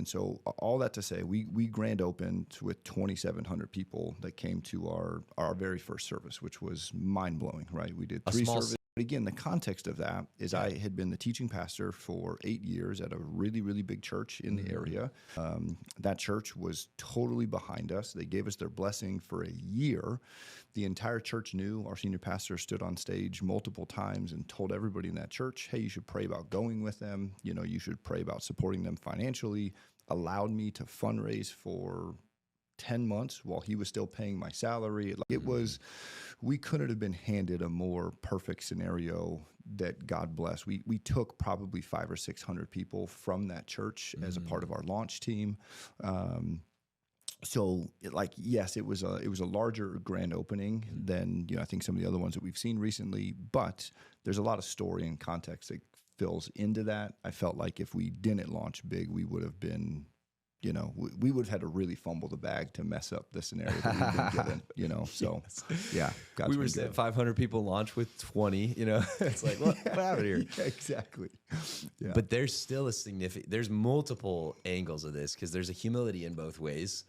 And so all that to say, we grand opened with 2,700 people that came to our very first service, which was mind blowing, right? We did A three small services. But again, the context of that is I had been the teaching pastor for 8 years at a really, really big church in the area. That church was totally behind us. They gave us their blessing for a year. The entire church knew. Our senior pastor stood on stage multiple times and told everybody in that church, hey, you should pray about going with them. You know, you should pray about supporting them financially. Allowed me to fundraise for 10 months while he was still paying my salary. It was, we couldn't have been handed a more perfect scenario that God bless. We took probably 500 or 600 people from that church as a part of our launch team. Yes, it was a larger grand opening than, I think some of the other ones that we've seen recently, but there's a lot of story and context that fills into that. I felt like if we didn't launch big, we would have been, we would have had to really fumble the bag to mess up the scenario that we've been given, So, yeah, we were at 500 people launch with 20, it's like, what happened here? Yeah, exactly. Yeah. But there's still there's multiple angles of this because there's a humility in both ways.